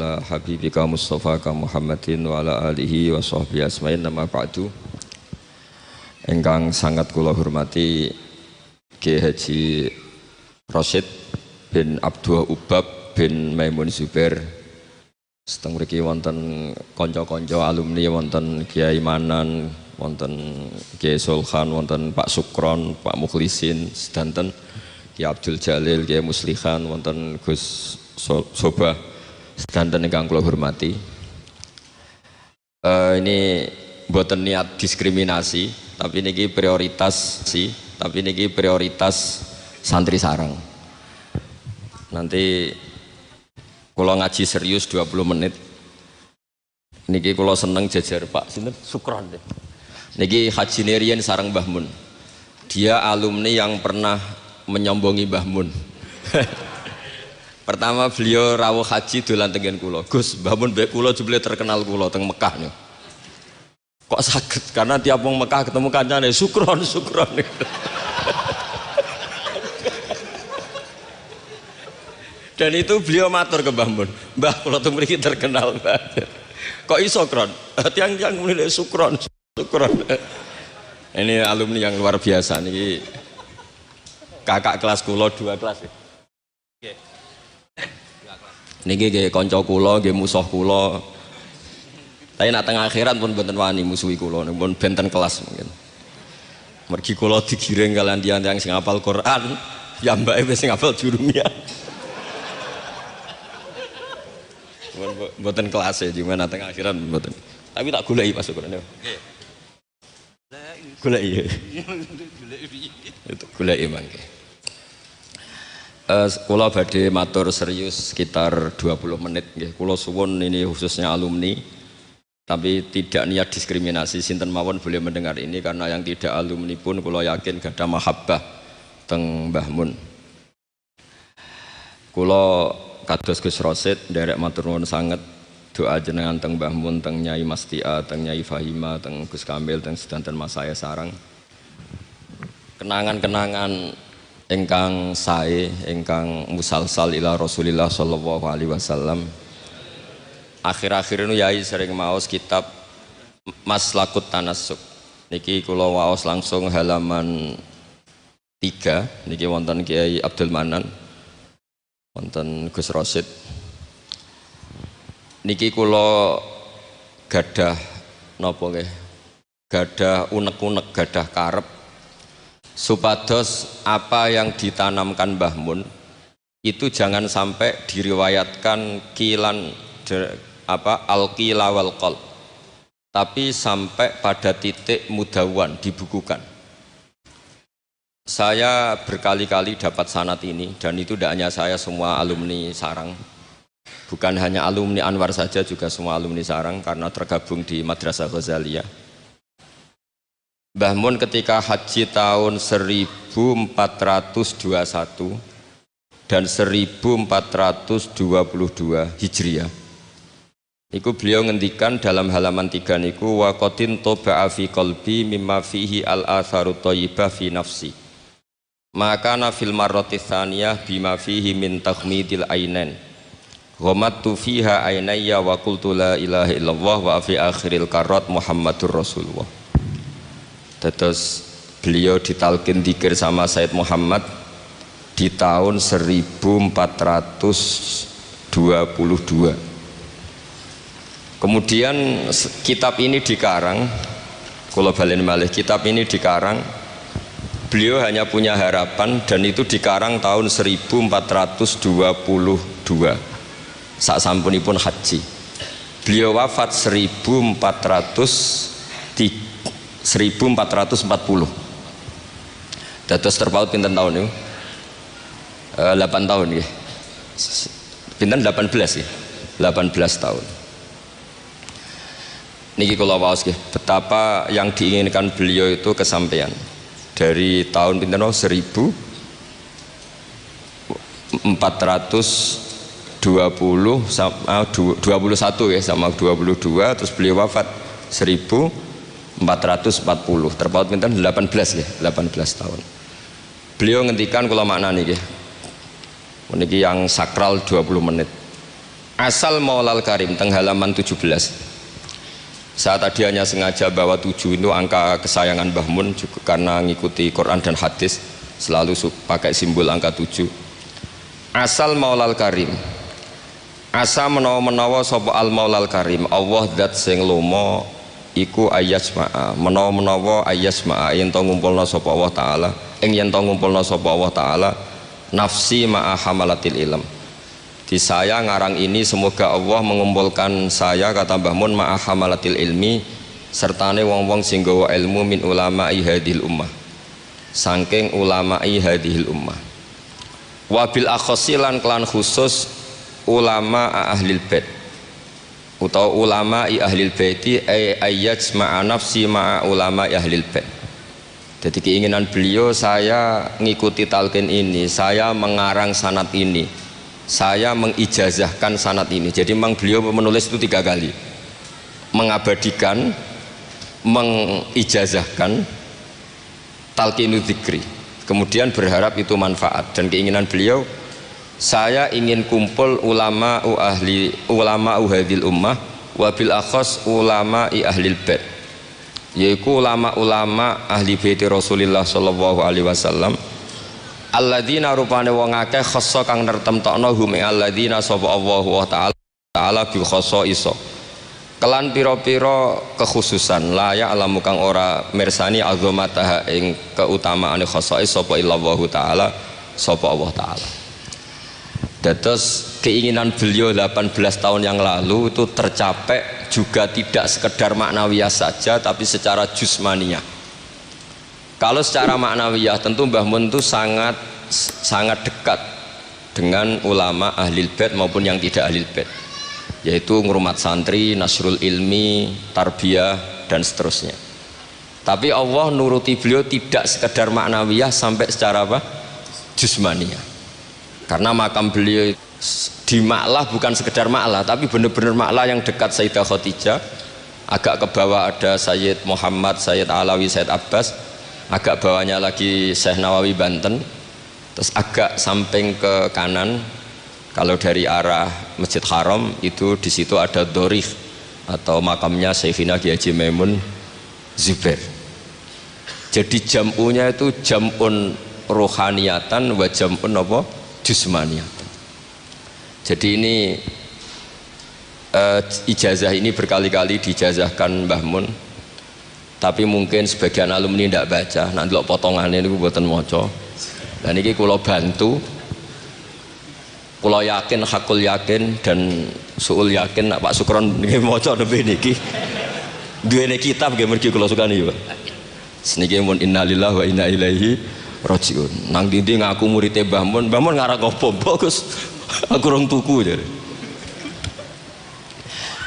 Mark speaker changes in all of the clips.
Speaker 1: ala habibika Mustafa ka Muhammadin wa ala alihi wa sahbihi asma'in nama ba'du. Ingkang sangat kula hormati Kiai Haji Rasyid bin Abdul Ubab bin Maimun Zubair. Seteng mriki wonten kanca-kanca alumni, wonten Kiai Manan, wonten Kiai Sulhan, wonten Pak Sukron, Pak Mukhlisin, sedanten Kiai Abdul Jalil, Kiai Muslihan, wonten Gus Sobah, sedanten ingkang kula hormati. Ini mboten niat diskriminasi, tapi niki prioritas santri sarang. Nanti kula ngaji serius 20 menit. Niki kula seneng jajar Pak sinten Sukron deh. Niki Haji Nerian sareng Mbah Mun. Dia alumni yang pernah menyombongi Mbah Mun. Pertama beliau rawuh haji dolan tengen kula. Gus, Mbah Mun mbek kula jebule terkenal kula teng Mekah niku. Kok sakit? Karena tiap wong Mekah ketemu kancane Sukron. Dan itu beliau matur ke Mbah Mun, Mbah kula teng mriki terkenal banget. Kok iso Kron? Tiang-tiang muni Sukron. Ini alumni yang luar biasa niki. Kakak kelas kula 2 kelas ya. Nggih. Niki nggih kanca kula, nggih musuh kula. Tapi nak teng akhirat pun mboten wani musuhi kula, pun benten kelas mungkin. Mergi kula digiring kalian tiyang sing hafal Quran, ya mbake wis sing hafal jurumiyah. Mboten kelas ya, cuma nak teng akhirat mboten. Tapi tak goleki pas Quran. Nggih. Goleki. Itu goleki mangke. Kula badhe matur serius sekitar 20 menit nggih. Kula suwun ini khususnya alumni, tapi tidak niat diskriminasi, sinten mawon boleh mendengar ini, karena yang tidak alumni pun kula yakin gadah mahabbah teng Mbah Mun. Kula kados Gus Rasyid nderek matur nuwun sanget doa jenengan teng Mbah Mun, teng Nyai Mastia, teng Nyai Fahima, teng Gus Kamil, teng sedanten Mas saya sarang. Kenangan-kenangan ingkang sae, ingkang musalsal ila Rasulillah sallallahu alaihi wasallam. Akhir-akhir ini Yai sering maos kitab Maslakut Tanassuk. Niki kula waos langsung halaman 3. Niki wonten Kiai Abdul Manan, wonten Gus Rasyid. Niki kula gadah napa nggih? Gadah unek-unek, gadah karep supados apa yang ditanamkan Mbah Mun itu jangan sampai diriwayatkan kilan al-qila wal qal, tapi sampai pada titik mudawan, dibukukan. Saya berkali-kali dapat sanad ini, dan itu tidak hanya saya, semua alumni sarang, bukan hanya alumni Anwar saja, juga semua alumni sarang karena tergabung di Madrasah Ghazaliyah. Mbah Mun ketika haji tahun 1421 dan 1422 Hijriah, niku beliau ngendikan dalam halaman 3 niku, wa qatin toba'a fi qalbi mimma fihi al-atharu thayyibah fi nafsi maka nafil marrati tsaniyah bima fihi min takhmidil ainain ghamattu fiha ainayya wa qultu la ilaha illallah wa fi akhiril karat Muhammadur Rasulullah. Terus beliau ditalkin dzikir sama Said Muhammad di tahun 1422. Kemudian kitab ini dikarang, kula balen malih, kitab ini dikarang, beliau hanya punya harapan, dan itu dikarang tahun 1422 sak sampunipun haji. Beliau wafat 1440. Dados terpaut pinten tahun niku? 8 tahun nggih. Pinten 18 nggih. 18 tahun. Niki kula waos nggih, betapa yang diinginkan beliau itu kesampaian. Dari tahun pinten 1420 sama 21 ya, sama 22, terus beliau wafat 1440, terpaut pinten 18 ya, 18 tahun. Beliau ngendikan kula maknani nggih. Niki yang sakral 20 menit. Asal Maulal Karim teng halaman 17. Saya tadi hanya sengaja bawa 7 itu angka kesayangan Mbah Mun juga karena ngikuti Quran dan hadis selalu pakai simbol angka 7. Asal Maulal Karim. Asa menawa-menawa sapa al Maulal Karim, Allah zat sing lomo iku ayasma'a, menawa-menawa ayasma'a yen to ngumpulna sapa Allah taala, yen to ngumpulna sapa Allah taala nafsi ma'a hamalatil ilm. Di saya ngarang ini semoga Allah mengumpulkan saya kata Mbah Mun ma'a hamalatil ilmi sertane wong-wong sing gawa ilmu min ulama'i hadhil ummah. Saking ulama'i hadhil ummah. Wabil akhosilan kelan khusus ulama ahlil bait atau ulama ahlil baiti ayat ma'a nafsi ma'a ulama ahlil bait. Jadi keinginan beliau saya ngikuti talqin ini, saya mengarang sanad ini, saya mengijazahkan sanad ini. Jadi memang beliau menulis itu 3 kali, mengabadikan, mengijazahkan talqinu dzikri, kemudian berharap itu manfaat. Dan keinginan beliau, saya ingin kumpul ulama hadhil ummah wabil akhos ulama ahlil bait, yaitu ulama-ulama ahli bait Rasulullah sallallahu alaihi wasallam alladzina rupane wong akeh khassa kang nertemtokno hum alladzina sapa Allah wa taala bi khassa iso kelan pira-pira kekhususan la ya alamu kang ora mirsani azamataha ing keutamaane khassa sapa illallah taala sapa Allah taala. Dados keinginan beliau 18 tahun yang lalu itu tercapai juga tidak sekedar maknawiyah saja tapi secara jusmaniyah. Kalau secara maknawiyah tentu Mbah Mun itu sangat dekat dengan ulama ahlil bait maupun yang tidak ahlil bait, yaitu ngurmat santri, nasrul ilmi, tarbiyah dan seterusnya. Tapi Allah nuruti beliau tidak sekedar maknawiyah sampai secara apa? Jusmaniyah. Karena makam beliau di Ma'lah bukan sekedar Ma'lah tapi benar-benar Ma'lah yang dekat Sayyidah Khadijah. Agak ke bawah ada Sayyid Muhammad, Sayyid Alawi, Sayyid Abbas. Agak bawahnya lagi Syekh Nawawi Banten. Terus agak samping ke kanan kalau dari arah Masjid Haram itu di situ ada Dorih atau makamnya Syekhina Kiai Haji Maimun Zubair. Jadi jam'unya itu jam'un rohaniyatan wa jam'un apa? Jusmaniyatan. Jadi ini ijazah ini berkali-kali dijazahkan Mbah Mun, tapi mungkin sebagian alumni tidak baca, nanti lo potongannya itu buatan moco. Dan ini kulo bantu, kulo yakin, hakul yakin dan suul yakin nak Pak Sukron ini moco lebih niki. Dua ini kitab gak mergi kulo suka nih Pak. Seniki mun innalillahi wa inna ilaihi rajiun. Nang dindi ngaku muridnya Mbah Mun ngarang ngopo bagus. Aku rong tuku jadi.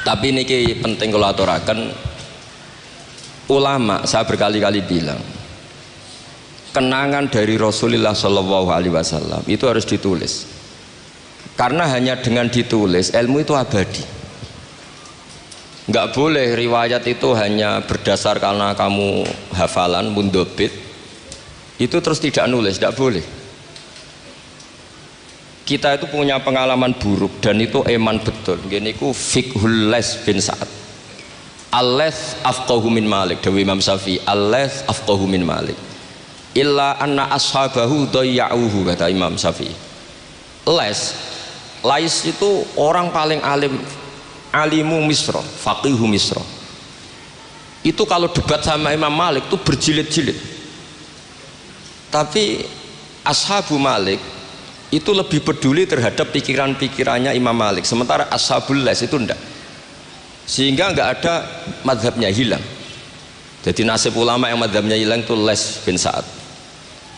Speaker 1: Tapi niki penting kalau aturaken ulama, saya berkali-kali bilang kenangan dari Rasulullah Shallallahu Alaihi Wasallam itu harus ditulis, karena hanya dengan ditulis ilmu itu abadi. Nggak boleh riwayat itu hanya berdasar karena kamu hafalan mundobit itu terus tidak nulis, tidak boleh. Kita itu punya pengalaman buruk dan itu eman betul. Gini ku fiqhul Les bin Sa'ad. Al-Les afqahu min Malik, Dewi Imam Syafi'i. Al-Les afqahu min Malik. Illa anna ashabahu dayya'uhu, kata Imam Syafi'i. Lais itu orang paling alim, alimu Misra, faqihu Misra. Itu kalau debat sama Imam Malik itu berjilid-jilid. Tapi ashabu Malik itu lebih peduli terhadap pikiran-pikirannya Imam Malik, sementara ashabul Les itu enggak, sehingga enggak ada madhabnya hilang. Jadi nasib ulama yang madhabnya hilang itu Les bin Sa'ad,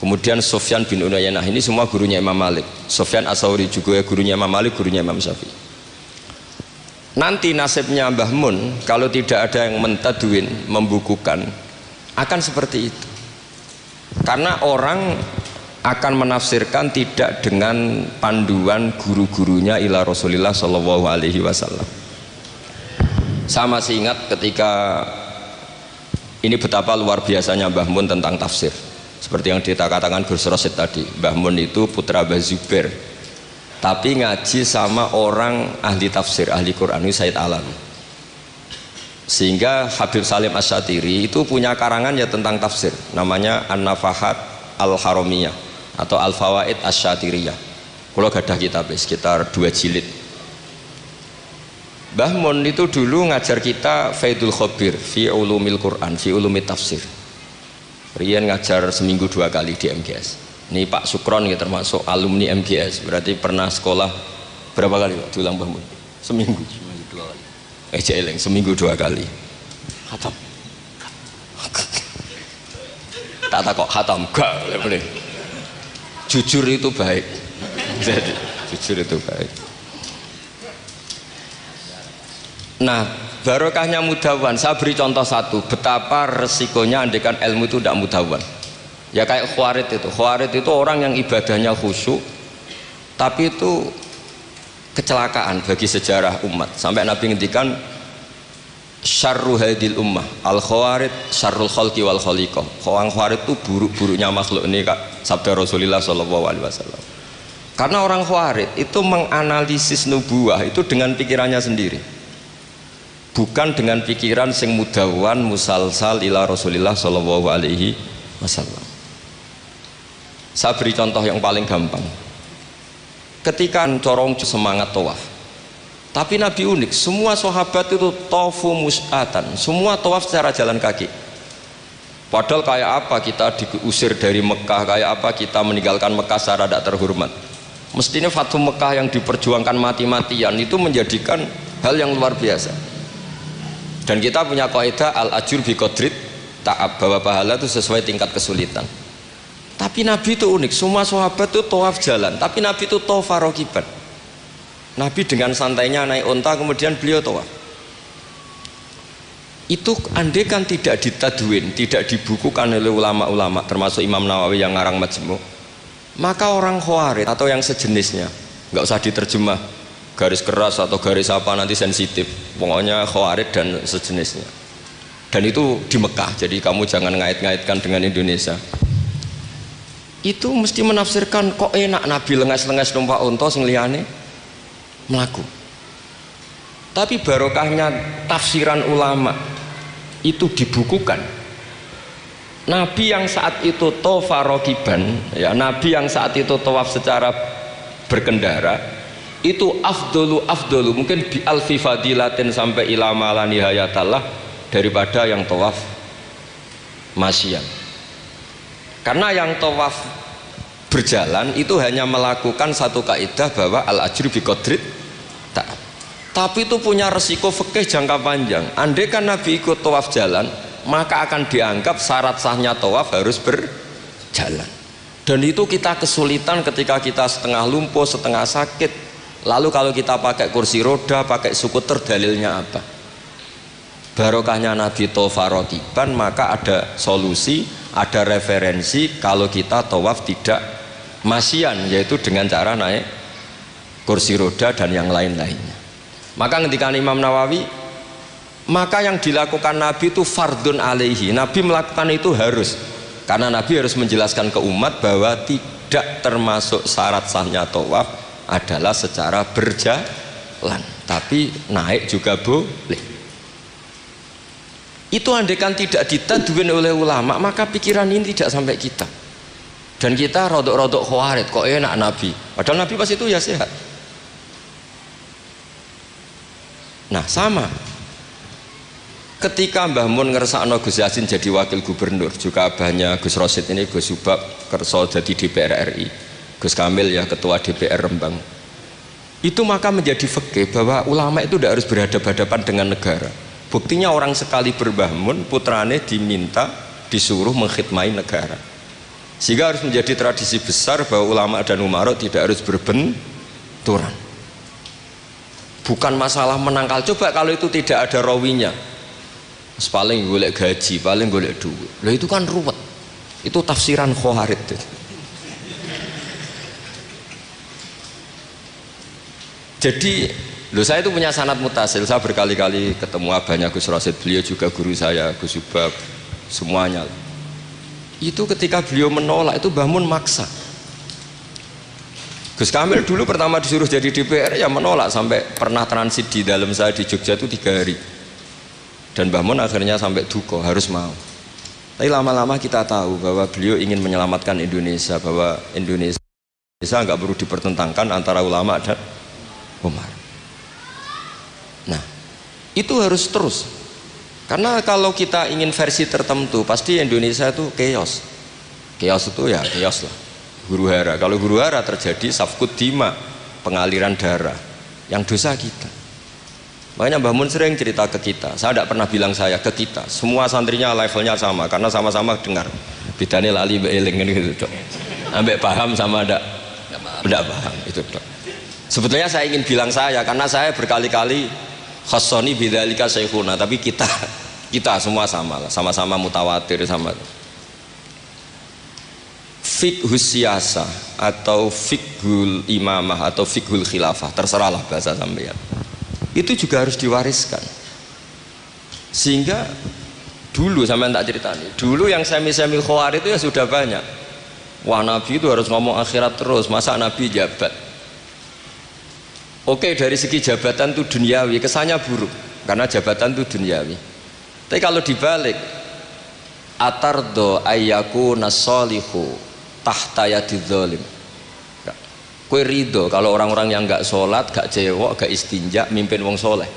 Speaker 1: kemudian Sufyan bin Uyainah, ini semua gurunya Imam Malik. Sufyan As-Tsauri juga gurunya Imam Malik, gurunya Imam Syafi'i. Nanti nasibnya Mbah Mun kalau tidak ada yang mentadwin, membukukan, akan seperti itu. Karena orang akan menafsirkan tidak dengan panduan guru-gurunya ila Rasulullah Shallallahu Alaihi Wasallam. Saya masih ingat ketika ini betapa luar biasanya Mbah Mun tentang tafsir. Seperti yang kita katakan Gus Rosid tadi, Mbah Mun itu putra Mbah Zubair. tapi ngaji sama orang ahli tafsir, ahli Quran, Said Alam. Sehingga Habib Salim Asy-Syatiri itu punya karangan ya tentang tafsir, namanya An-Nafahat Al-Haramiyah atau Al-Fawaid Asy-Syatiriyah. Kalau gadah kitab sekitar 2 jilid. Mbah Mun itu dulu ngajar kita Faidul Khobir fi ulumil Quran, fi ulumit tafsir. Rian ngajar seminggu 2 kali di MGS. Ini Pak Sukron ya termasuk alumni MGS, berarti pernah sekolah berapa kali Pak diulang Mbah Mun? Seminggu 2 kali. Jeleng seminggu 2 kali. Khatam. Tak kok khatam gak boleh. Jujur itu baik. Jadi jujur itu baik. Nah, barokahnya mudawan, saya beri contoh satu, betapa resikonya andekan ilmu itu tidak mudawan. Ya kayak Khawarid itu orang yang ibadahnya khusyuk, tapi itu kecelakaan bagi sejarah umat. Sampai Nabi ngendikan syarru hadil ummah al-Khawarid syarrul khalqi wal khaliqah. Orang Khawarid itu buruk-buruknya makhluk, ini Kak sabda Rasulullah SAW. Karena orang Khawarid itu menganalisis nubuwah itu dengan pikirannya sendiri, bukan dengan pikiran sing mudawan musalsal ila Rasulillah sallallahu alaihi wasallam. Saya beri contoh yang paling gampang. Ketika corong semangat tawaf, tapi Nabi unik, semua sahabat itu tawafu mus'atan, semua tawaf secara jalan kaki. Padahal kayak apa kita diusir dari Mekah, kayak apa kita meninggalkan Mekah secara tidak terhormat. Mestinya Fathu Mekah yang diperjuangkan mati-matian itu menjadikan hal yang luar biasa. Dan kita punya kaidah al-ajur bi qadrit ta'ab, bahwa pahala itu sesuai tingkat kesulitan. Tapi Nabi itu unik, semua sahabat itu tawaf jalan, tapi Nabi itu tawaf rakiban. Nabi dengan santainya naik unta, kemudian beliau tawaf. Itu andai kan tidak ditadwin, tidak dibukukan oleh ulama-ulama, termasuk Imam Nawawi yang ngarang Majmu', maka orang Khawarij atau yang sejenisnya, nggak usah diterjemah garis keras atau garis apa nanti sensitif, pokoknya Khawarij dan sejenisnya. Dan itu di Mekah, jadi kamu jangan ngait-ngaitkan dengan Indonesia. Itu mesti menafsirkan kok enak Nabi lengas-lengas numpak unta sing liyane melaku. Tapi barokahnya tafsiran ulama itu dibukukan. Nabi yang saat itu tawaf rakiban, ya, Nabi yang saat itu tawaf secara berkendara itu afdolu mungkin bi alfi fadilatin sampai ila mala nihayatallah daripada yang tawaf masyian. Karena yang tawaf berjalan itu hanya melakukan satu kaidah bahwa al ajru bi qadrit ta'ab. Tapi itu punya resiko fikih jangka panjang. Andai kan Nabi ikut tawaf jalan, maka akan dianggap syarat sahnya tawaf harus berjalan. Dan itu kita kesulitan ketika kita setengah lumpuh, setengah sakit. Lalu kalau kita pakai kursi roda, pakai skuter, dalilnya apa? Barokahnya Nabi tawaf rakiban, maka ada solusi, ada referensi kalau kita tawaf tidak masyian, yaitu dengan cara naik kursi roda dan yang lain-lainnya. Maka ketika Imam Nawawi, maka yang dilakukan Nabi itu fardun alaihi, Nabi melakukan itu harus, karena Nabi harus menjelaskan ke umat bahwa tidak termasuk syarat sahnya tawaf adalah secara berjalan, tapi naik juga boleh. Itu andaikan tidak ditadwin oleh ulama, maka pikiran ini tidak sampai kita. Dan kita rodok-rodok Khawarij, kok enak Nabi, padahal Nabi pas itu ya sehat. Nah sama, ketika Mbah Mun ngersakno Gus Yasin jadi wakil gubernur, juga abahnya Gus Rosid ini Gus Subab kerso jadi DPR RI, Gus Kamil ya ketua DPR Rembang. Itu maka menjadi fikih bahwa ulama itu tidak harus berhadapan-hadapan dengan negara. Buktinya orang sekali Mbah Mun, putrane diminta disuruh mengkhidmati negara. Sehingga harus menjadi tradisi besar bahwa ulama dan umara tidak harus berbenturan. Bukan masalah menangkal. Coba kalau itu tidak ada rawinya, paling golek gaji, paling golek duit. Loh itu kan ruwet. Itu tafsiran Khawarij. Jadi, loh saya itu punya sanad mutasil. Saya berkali-kali ketemu abahnya Gus Rosid, beliau juga guru saya, Gus Subab, semuanya. Itu ketika beliau menolak itu Mbah Mun maksa. Gus Kamil dulu pertama disuruh jadi DPR ya menolak, sampai pernah transit di dalam saya di Jogja itu 3 hari. Dan Mbah Mun akhirnya sampai duka harus mau. Tapi lama-lama kita tahu bahwa beliau ingin menyelamatkan Indonesia, bahwa Indonesia nggak perlu dipertentangkan antara ulama dan Umar. Nah, itu harus terus. Karena kalau kita ingin versi tertentu, pasti Indonesia itu chaos. Chaos itu ya chaos lah. Huru hara. Kalau huru hara terjadi safkut dima, pengaliran darah, yang dosa kita. Makanya Mbah Mun sering cerita ke kita. Saya tidak pernah bilang saya, ke kita. Semua santrinya levelnya sama, karena sama-sama dengar. Bedanya lali beeling gitu dok. Ambek paham sama tidak paham itu dok. Sebetulnya saya ingin bilang saya, karena saya berkali-kali khassoni bidzalika syekhuna, tapi kita semua sama lah, sama-sama mutawatir sama. Fiqhus siyasah atau fiqhul imamah atau fiqhul khilafah, terserahlah bahasa sampean, itu juga harus diwariskan. Sehingga dulu sampean tak ceritani, dulu yang semi-semi khawar itu ya sudah banyak. Wah, Nabi itu harus ngomong akhirat terus, masa Nabi jabat. Oke, dari segi jabatan itu duniawi, kesannya buruk karena jabatan itu duniawi. Tapi kalau dibalik, atardo ayyaku nasolihu tahta yadidz zalim. Kue ridho kalau orang-orang yang nggak sholat, nggak cewek, nggak istinja mimpin wong soleh.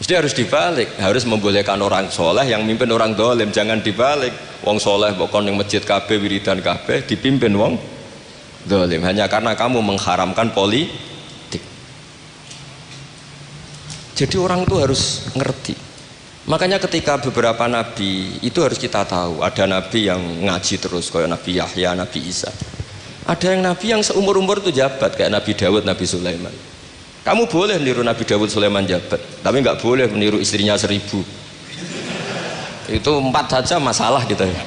Speaker 1: Mesti harus dibalik, harus membolehkan orang soleh yang mimpin orang dolim. Jangan dibalik, wong soleh pokoknya yang masjid kabeh wiridan kabeh dipimpin wong dolim hanya karena kamu mengharamkan politik. Jadi orang itu harus ngerti. Makanya ketika beberapa nabi itu harus kita tahu, ada nabi yang ngaji terus kayak Nabi Yahya, Nabi Isa. Ada yang nabi yang seumur-umur itu jabat kayak Nabi Dawud, Nabi Sulaiman. Kamu boleh meniru Nabi Dawud, Sulaiman jabat, tapi nggak boleh meniru istrinya 1000. Itu 4 saja masalah gitu ya.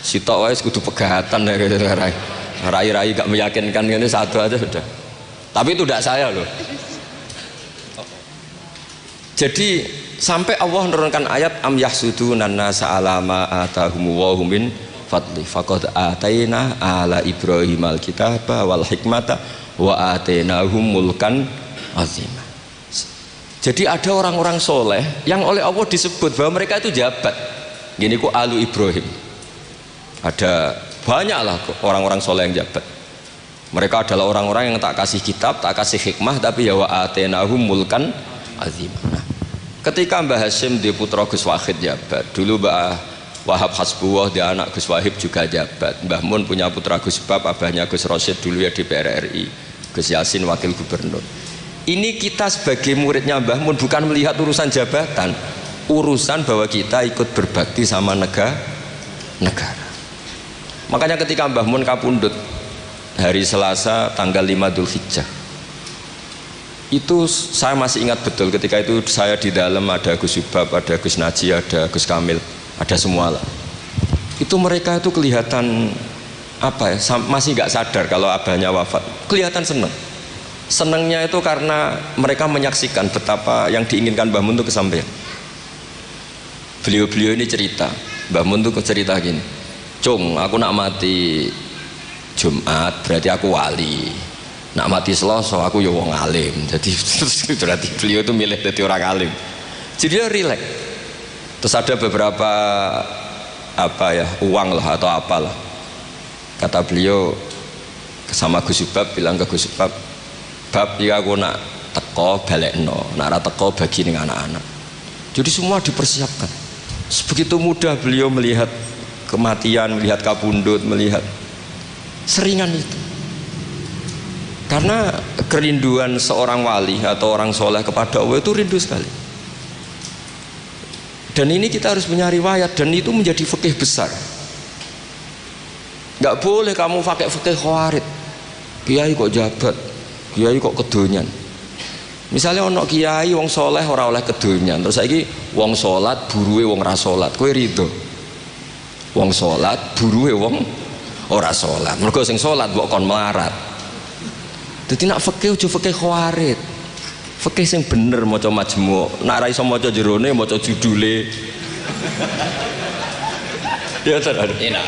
Speaker 1: Sitok wis kudu pegatan ya gitu. Rai-rai gak meyakinkan ini satu aja sudah. Tapi itu tidak saya loh. Jadi sampai Allah menurunkan ayat am yahsudunan nasa ala ma atahum wa hum min fadli faqad ataina ala ibrahim alkitaba wal hikmata wa atainahum mulkan azima. Jadi ada orang-orang soleh yang oleh Allah disebut bahwa mereka itu jabat. Gini ku alu Ibrahim. Ada banyaklah orang-orang soleh yang jabat. Mereka adalah orang-orang yang tak kasih kitab, tak kasih hikmah, tapi ya wa atainahum mulkan azima. Nah, ketika Mbah Hashim di putra Gus Wahid jabat, dulu Mbah Wahab Hasbuwah di anak Gus Wahib juga jabat, Mbah Mun punya putra Gus Bab, abahnya Gus Rosyid dulu ya DPR RI, Gus Yasin wakil gubernur. Ini kita sebagai muridnya Mbah Mun bukan melihat urusan jabatan, urusan bahwa kita ikut berbakti sama negara. Makanya ketika Mbah Mun kapundhut hari Selasa tanggal 5 Dzulhijjah, itu saya masih ingat betul. Ketika itu saya di dalam, ada Gus Subab, ada Gus Naji, ada Gus Kamil, ada semua lah. Itu mereka itu kelihatan apa ya, masih nggak sadar kalau abahnya wafat. Kelihatan senang. Senangnya itu karena mereka menyaksikan betapa yang diinginkan Mbah Mun itu kesampaian. Beliau-beliau ini cerita, Mbah Mun itu cerita gini, Cung, aku nak mati Jumat berarti aku wali, nak mati Selasa aku ya wong alim. Jadi berarti beliau itu milih jadi orang alim. Jadi dia rileks. Terus ada beberapa apa ya, uang lah atau apalah. Kata beliau sama Gus Subab, bilang ke Gus Subab, bab ya aku nak teko balekno, nak ra teko bagi ning anak-anak. Jadi semua dipersiapkan. Sebegitu mudah beliau melihat kematian, melihat kapundhut, melihat seringan itu. Karena kerinduan seorang wali atau orang soleh kepada Allah itu rindu sekali. Dan ini kita harus punya riwayat, dan itu menjadi fikih besar. Nggak boleh kamu pakai fikih khawarid. Kiai kok jabat, kiai kok kedonyan. Misalnya ono kiai wong soleh ora oleh kedonyan, terus saiki wong salat buruwe wong ra salat, kowe rido? Wong salat buruwe wong ora salat, mergo sing salat mbok kon melarat. Dadi nak fikih aja fikih khawarid. Fikih sing bener maca majmu', nak ra iso maca jerone maca judule. Ya tenan. Enak.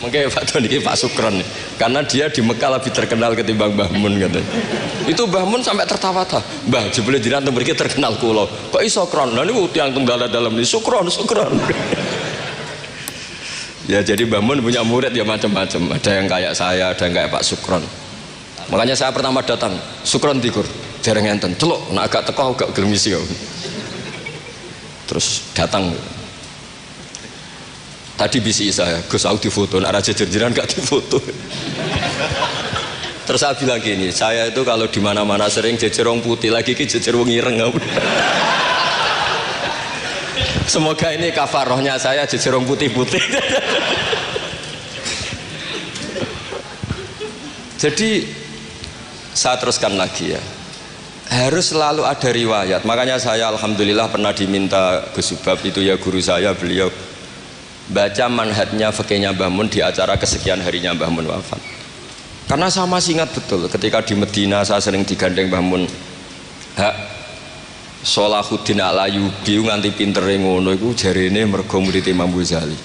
Speaker 1: Mungkin Pak Don ini Pak Sukron, karena dia di Mekah lebih terkenal ketimbang Mbah Mun katanya. Itu Mbah Mun sampai tertawa-tawa. Mbah jebule jenengan teng mriki terkenal kula. Kok iso kron? Lah niku tiyang tunggal dalam ini Sukron. Ya jadi Mbah Mun punya murid ya macam-macam. Ada yang kayak saya, ada yang kayak Pak Sukron. Makanya saya pertama datang, Sukron dikur, dereng enten, celuk, nak agak teko agak gelem isi. Terus datang. Tadi bisi saya, Gus aku difoto, nak raja jenengan gak difoto. Terus saya bilang gini, saya itu kalau di mana-mana sering jejer wong putih, lagi ki jejer wong ireng. Semoga ini kafarohnya saya jejer wong putih-putih. Jadi saya teruskan lagi ya. Harus selalu ada riwayat. Makanya saya alhamdulillah pernah diminta Gus Subab itu ya guru saya, beliau baca manhajnya fikihnya Mbah Mun di acara kesekian harinya Mbah Mun wafat. Karena saya masih ingat betul ketika di Medina saya sering digandeng Mbah Mun. Hak Sholahuddin Al-Ayyubi nganti pintere ngono iku jarene mergo murid Imam Ghazali.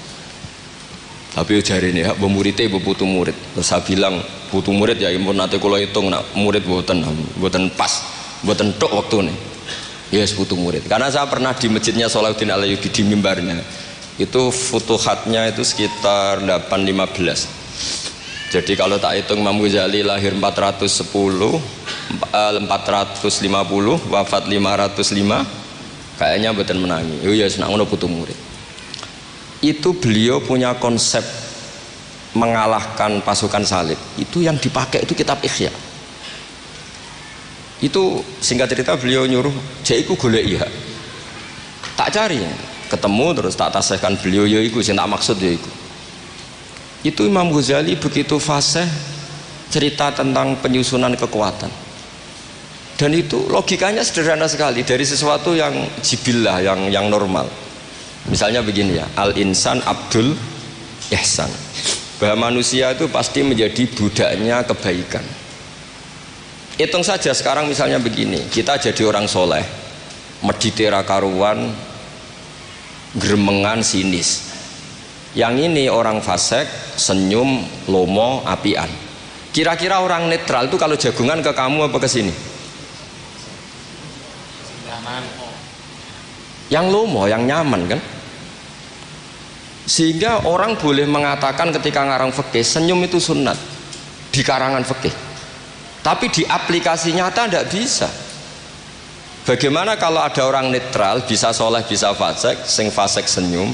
Speaker 1: Tapi jarene hak muridé putu murid. Terus saya bilang putu murid ya impun nate kula hitung nak murid mboten pas, mboten tok wektune. Yes putu murid. Karena saya pernah di masjidnya Sholahuddin Al-Ayyubi di mimbarnya. Itu futuhatnya itu sekitar 815. Jadi kalau tak hitung Imam Ghazali lahir 410, 450, wafat 505, kayaknya mboten menangi. Oh ya senang ngono putu murid. Itu beliau punya konsep mengalahkan pasukan salib. Itu yang dipakai itu kitab Ihya. Itu singkat cerita beliau nyuruh, "Jaiku golek iya." Tak cari. Ketemu terus tak tasihkan beliau ya iku sing tak maksud ya iku. Itu Imam Ghazali begitu fasih cerita tentang penyusunan kekuatan. Dan itu logikanya sederhana sekali dari sesuatu yang jibillah yang normal. Misalnya begini ya, al-insan abdul ihsan. Bahwa manusia itu pasti menjadi budaknya kebaikan. Hitung saja sekarang misalnya begini, kita jadi orang soleh, meditera karuan, gremengan sinis. Yang ini orang fasik, senyum, lomo, apian. Kira-kira orang netral itu kalau jagungan ke kamu apa ke sini? Yang lomo, yang nyaman kan? Sehingga orang boleh mengatakan ketika ngarang fikih, senyum itu sunat di karangan fikih. Tapi di aplikasi nyata tidak bisa. Bagaimana kalau ada orang netral, bisa soleh, bisa fasik, sing fasik senyum,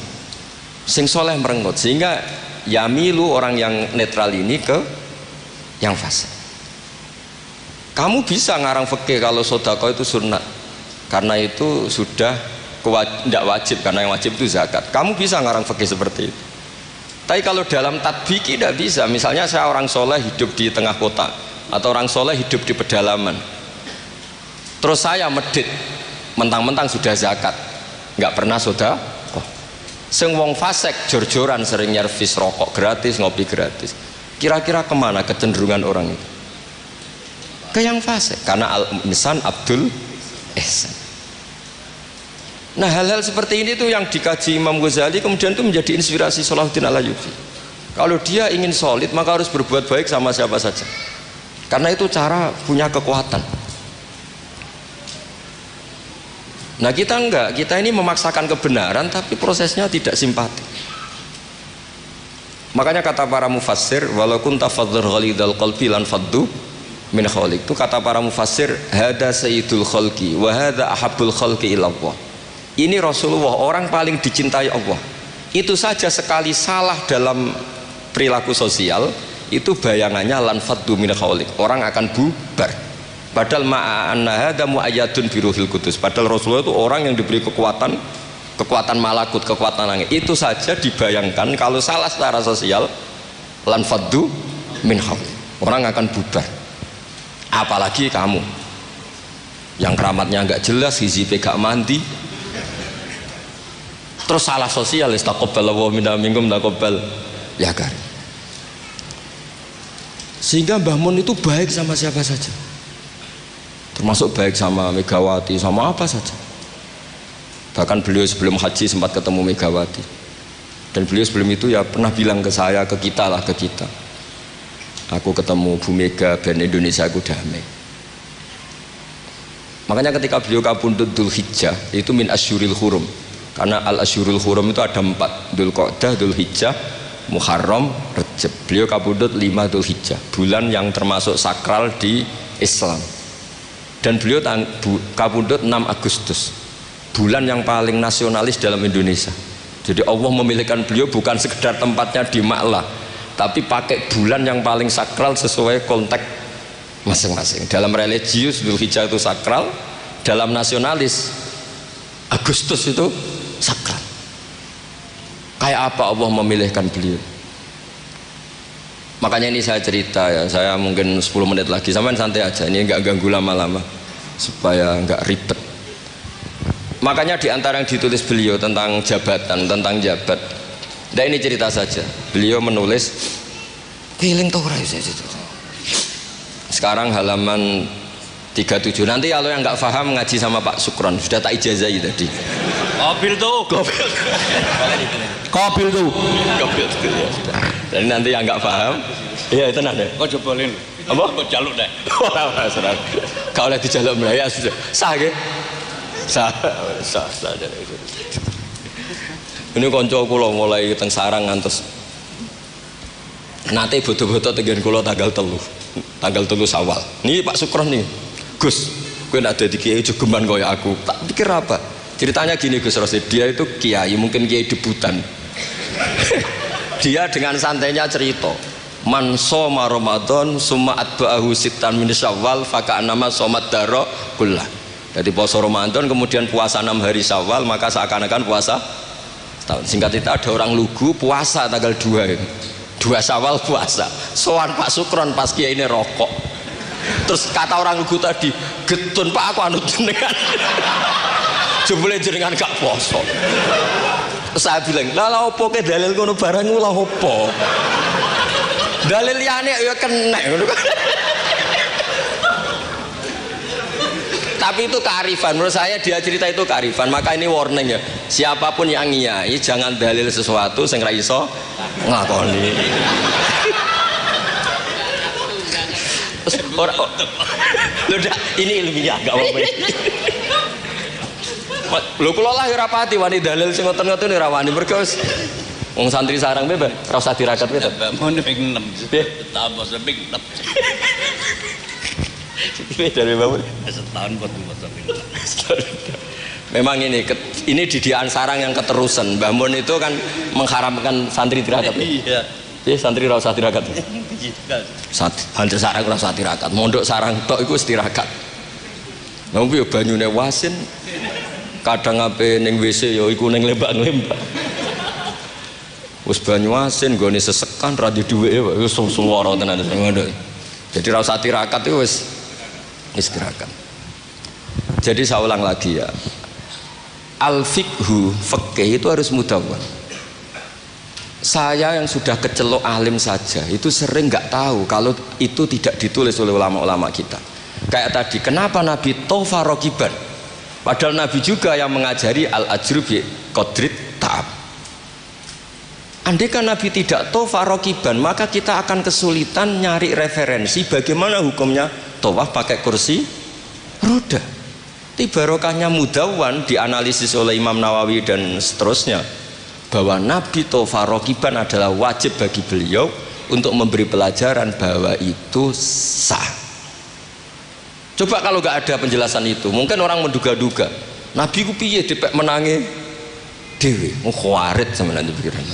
Speaker 1: sing soleh merengut, sehingga yamilu orang yang netral ini ke yang fasik. Kamu bisa ngarang fikih kalau sedekah itu sunat, karena itu sudah tidak wajib, karena yang wajib itu zakat. Kamu bisa ngarang fikih seperti itu. Tapi kalau dalam tatbiki tidak bisa. Misalnya saya orang soleh hidup di tengah kota, atau orang soleh hidup di pedalaman. Terus saya medit, mentang-mentang sudah zakat, nggak pernah sedekah. Sing wong fasik jor-joran sering nyervis rokok gratis, ngopi gratis. Kira-kira kemana kecenderungan orang itu? Ke yang fasik, karena al-insan abdul ihsan. Nah hal-hal seperti ini tuh yang dikaji Imam Ghazali, kemudian itu menjadi inspirasi Sholahuddin Al-Ayyubi. Kalau dia ingin solid maka harus berbuat baik sama siapa saja, karena itu cara punya kekuatan. Nah kita enggak, kita ini memaksakan kebenaran tapi prosesnya tidak simpati. Makanya kata para mufassir, walaupun tafadzur ghalidal qalbi lan faddu min khaliq, itu kata para mufassir, hada sayyidul khalqi wa hada ahabbul khalqi ilallah. Ini Rasulullah, orang paling dicintai Allah. Itu saja sekali salah dalam perilaku sosial, itu bayangannya lan faddu min khaliq, orang akan bubar. Padahal ma'anna hadza mu'ayyadun biruhil qudus. Padahal Rasulullah itu orang yang diberi kekuatan malakut, kekuatan langit. Itu saja dibayangkan kalau salah secara sosial, lan faddu min khawf, orang akan bubar. Apalagi kamu yang keramatnya enggak jelas, hizibe gak mandi, terus salah sosial, istaqabbalallahu minna minkum taqabbal ya karim. Sehingga Mbah Mun itu baik sama siapa saja, termasuk baik sama Megawati, sama apa saja. Bahkan beliau sebelum haji sempat ketemu Megawati. Dan beliau sebelum itu ya pernah bilang ke saya, ke kita, aku ketemu Bu Mega dan Indonesia aku damai. Makanya ketika beliau kapundhut Dzulhijjah itu min asyuril hurum, karena al asyurul hurum itu ada 4, Dzulqa'dah, Dzulhijjah, Muharram, Rajab. Beliau kapundhut 5 Dzulhijjah, bulan yang termasuk sakral di Islam. Dan beliau kapundhut 6 Agustus, bulan yang paling nasionalis dalam Indonesia. Jadi Allah memilihkan beliau bukan sekedar tempatnya di Ma'lah, tapi pakai bulan yang paling sakral sesuai konteks masing-masing. Dalam religius Dzulhijjah itu sakral, dalam nasionalis Agustus itu sakral. Kayak apa Allah memilihkan beliau? Makanya ini saya cerita ya, saya mungkin 10 menit lagi, sampean santai aja, ini enggak ganggu lama-lama supaya enggak ribet. Makanya di antara yang ditulis beliau tentang jabatan, tentang jabat. Nah ini cerita saja. Beliau menulis keling tau ora itu. Sekarang halaman 37. Nanti kalau yang nggak paham ngaji sama Pak Sukron, sudah tak ijazahi tadi. Kobil tuh. Ya sudah. Jadi nanti yang nggak paham, iya itu nanti.
Speaker 2: Kau cobain.
Speaker 1: Apa?
Speaker 2: Kau jaluk deh.
Speaker 1: Ora. Kalau oleh dijaluk Melayu sudah sah nggih. Sah. Ini konco kula mulai teng sarang ngantos nate bodo-bodo tegen kula tanggal 3 Syawal. Ini Pak Sukron nih. Gus, kowe ndak dadi kiai jogeman kaya aku. Tak pikir apa? Ceritanya gini Gus Rosid, dia itu kiai, mungkin kiai debutan. Dia dengan santainya cerita, man shoma Ramadan summa atba'ahu sittan min Syawal faka'annama shomat daro kullah. Jadi puasa Ramadan kemudian puasa 6 hari Syawal, maka seakan-akan puasa setahun. Singkat itu ada orang lugu puasa tanggal 2 itu. 2 Syawal puasa. Soan Pak Sukron pas kiai ini rokok. Terus kata orang lugu tadi, getun Pak aku anut jenengan. Jebule jenengan gak poso. Saya bilang, "Lah opo ke dalil ngono barang lha opo?" Dalil liyane ya kena ngono kan. Tapi itu kearifan, menurut saya dia cerita itu kearifan. Maka ini warning ya, siapapun yang ngiyai jangan dalil sesuatu sing ra iso ngakoni. Ora lho ini ilmiah gak apa-apa. Lho kula lah ora pati wani dalil sing ngoten-ngoten ora wani mergo wis wong santri sarang bebas ora usah dirakat wae to.
Speaker 2: Mun ping 6. Tambah ping 6.
Speaker 1: Dari bangun
Speaker 2: setahun buat
Speaker 1: memang ini didikan sarang yang keterusan. Mbah Mun itu kan mengharamkan santri tirakat.
Speaker 2: Iya.
Speaker 1: Santri ora usah tirakat. Santri sarang ora usah tirakat. Mondok sarang tok iku wis tirakat. Lah piye banyune wasin kadang ape ning WC ya iku ning lembak-lembak. Wis banyu asin nggone sesekan ra di dhuweke wis suwara tenan mondok. Jadi ora usah tirakat itu wis istirahat. Jadi saya ulang lagi ya, al-fiqhu, fikih itu harus mudawwan. Saya yang sudah kecelok alim saja itu sering nggak tahu kalau itu tidak ditulis oleh ulama-ulama kita. Kayak tadi, kenapa Nabi tofa rokiban, padahal Nabi juga yang mengajari al-ajru bi qadrit ta'ab. Andaikan Nabi tidak tofa rokiban, maka kita akan kesulitan nyari referensi bagaimana hukumnya tawaf pakai kursi roda. Barokahnya mudawwan dianalisis oleh Imam Nawawi dan seterusnya bahwa Nabi tofa rokiban adalah wajib bagi beliau untuk memberi pelajaran bahwa itu sah. Coba kalau nggak ada penjelasan itu, mungkin orang menduga-duga Nabi ku piye dipek menangi dewe, khawarit sama nanti pikiran.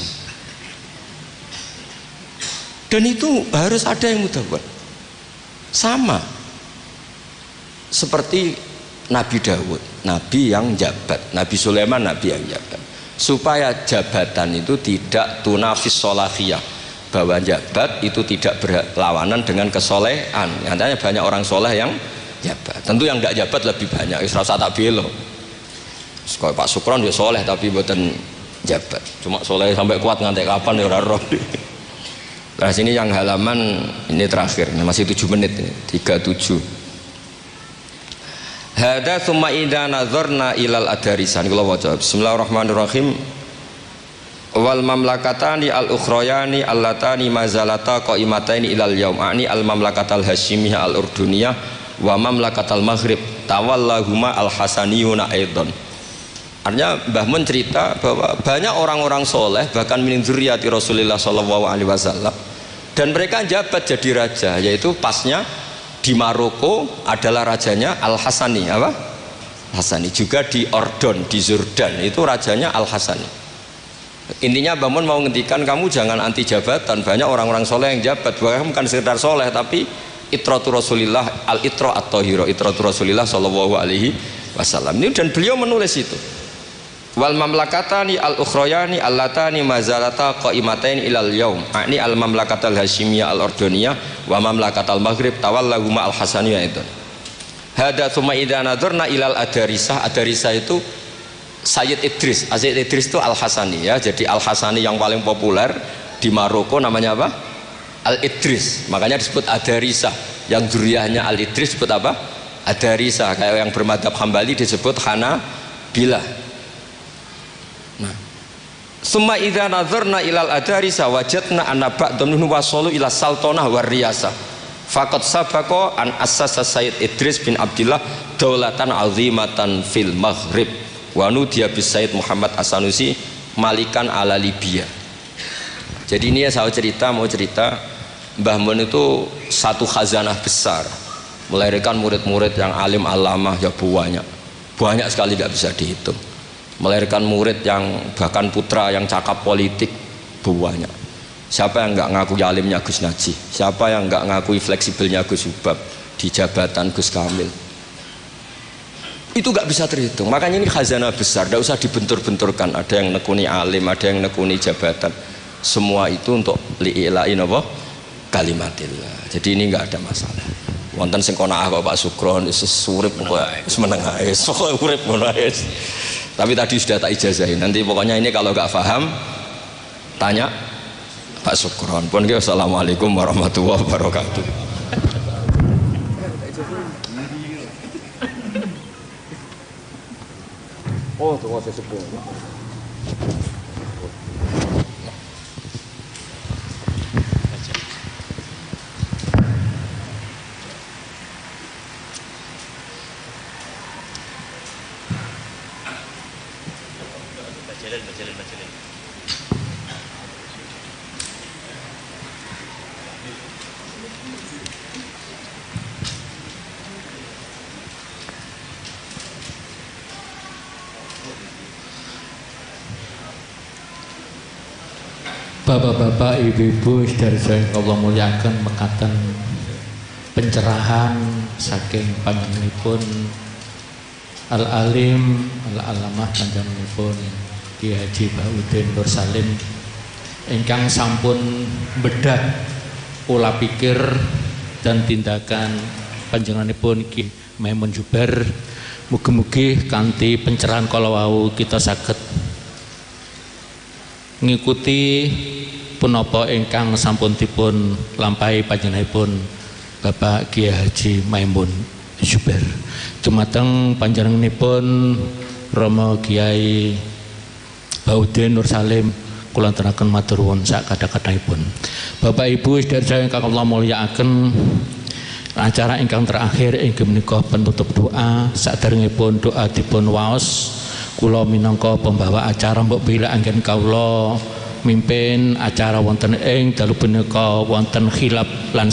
Speaker 1: Dan itu harus ada yang mudawwan. Sama seperti Nabi Daud, Nabi yang jabat, Nabi Sulaiman, Nabi yang jabat. Supaya jabatan itu tidak tunafis solahiyah, bahwa jabat itu tidak berlawanan dengan kesolehan. Nyatanya banyak orang soleh yang jabat. Tentu yang tidak jabat lebih banyak. Isra tak belo. Sekolah Pak Sukron dia soleh tapi buatan jabat. Cuma soleh sampai kuat ngantek kapan ya ora roh. Nah sini yang halaman ini terakhir, masih 7 menit ini, 37. Hada summa idza nazarna ilal adarisan. Kula waca. Bismillahirrahmanirrahim. wal mamlakatani al ukhrayani allatani mazalata qaimataini ilal yaum ani al mamlakatal hasyimiyah al urduniyah wa mamlakatal maghrib tawallahuma al hasaniyuna aidan. Artinya Mbah Mun cerita bahwa banyak orang-orang soleh bahkan min dzurriyyati Rasulullah sallallahu alaihi wasallam dan mereka jabat jadi raja, yaitu pasnya di Maroko adalah rajanya Al Hasani, apa? Hasani. Juga di Ordon di Jordan itu rajanya Al Hasani. Intinya Mbah Mun mau ngendikan kamu jangan anti jabatan. Banyak orang-orang soleh yang jabat, bahkan bukan sekedar soleh tapi itratu Rasulillah al itra at-thahira, itratu Rasulillah sallallahu alaihi wasallam. Ini dan beliau menulis itu. Wal mamlakatani al ukhrayani allatani mazalata qaimatain ilal yaum ani al mamlakatal hasyimiyah al ordoniyah wa mamlakatal maghrib tawallahuma al hasaniyah itu. Hada tsumma idza nadzarna ilal adarisah. Adarisah itu Sayyid Idris. Sayyid Idris itu Al Hasani ya. Jadi Al Hasani yang paling populer di Maroko namanya apa? Al Idris. Makanya disebut Adarisah. Yang dzurriyyahnya Al Idris disebut apa? Adarisah. Kayak yang bermadzhab Hambali disebut Hanabilah. Nah, summa idza nadzarna ilal adarisa wajadna anna ba'dhum minhum wasalu ila sultanah war riyasah faqad sabaqa an assasa Sayyid Idris bin Abdillah daulatan azimatan fil maghrib wa nudiya bis Sayyid Muhammad As-Sanusi malikan ala Libya. Jadi ini ya saya mau cerita Mbah Mun itu satu khazanah besar, melahirkan murid-murid yang alim alamah ya banyak sekali nggak bisa dihitung. Melahirkan murid yang bahkan putra yang cakap politik banyak. Siapa yang nggak ngakui alimnya Gus Najih? Siapa yang nggak ngakui fleksibelnya Gus Subab di jabatan Gus Kamil? Itu nggak bisa terhitung. Makanya ini khazanah besar, tidak usah dibentur-benturkan. Ada yang nekuni alim, ada yang nekuni jabatan. Semua itu untuk li'ilain apa? Kalimatillah. Jadi ini nggak ada masalah. Wonten sing kona'ah kok Pak Sukron wis urip kok wis menengah wis urip ngono wis. Tapi tadi sudah tak ijazahin. Nanti pokoknya ini kalau nggak paham tanya Pak Sukron. Pun assalamualaikum warahmatullahi wabarakatuh. Oh, tunggu saya sepuh.
Speaker 2: Bajalin.
Speaker 3: Bapak-bapak, ibu-ibu, saudara-saudara yang Allah muliakan, mekaten pencerahan saking panjenenganipun Al-Alim Al-Alamah panjenenganipun Ki Haji Baudin Nur Salim ingkang sampun bedah pola pikir dan tindakan panjenenganipun Ki Maimun Zubair. Mugi-mugi kanthi pencerahan kala wau kita saged ngikuti punapa ingkang sampun dipun lampahi panjenenganipun Bapak Kiai Haji Maimun Zubair. Dumateng panjenenganipun Rama Kiai Baudin Nur Salim kula aturaken matur nuwun sak kadha-kadhahipun. Bapak Ibu sedherek ingkang Allah mulyakaken, acara ingkang terakhir inggih menika penutup doa. Saderengipun doa dipun waos, kula minangka pembawa acara mbok bila anggen kawula mimpin acara wonten ing dalu punika wonten khilaf lan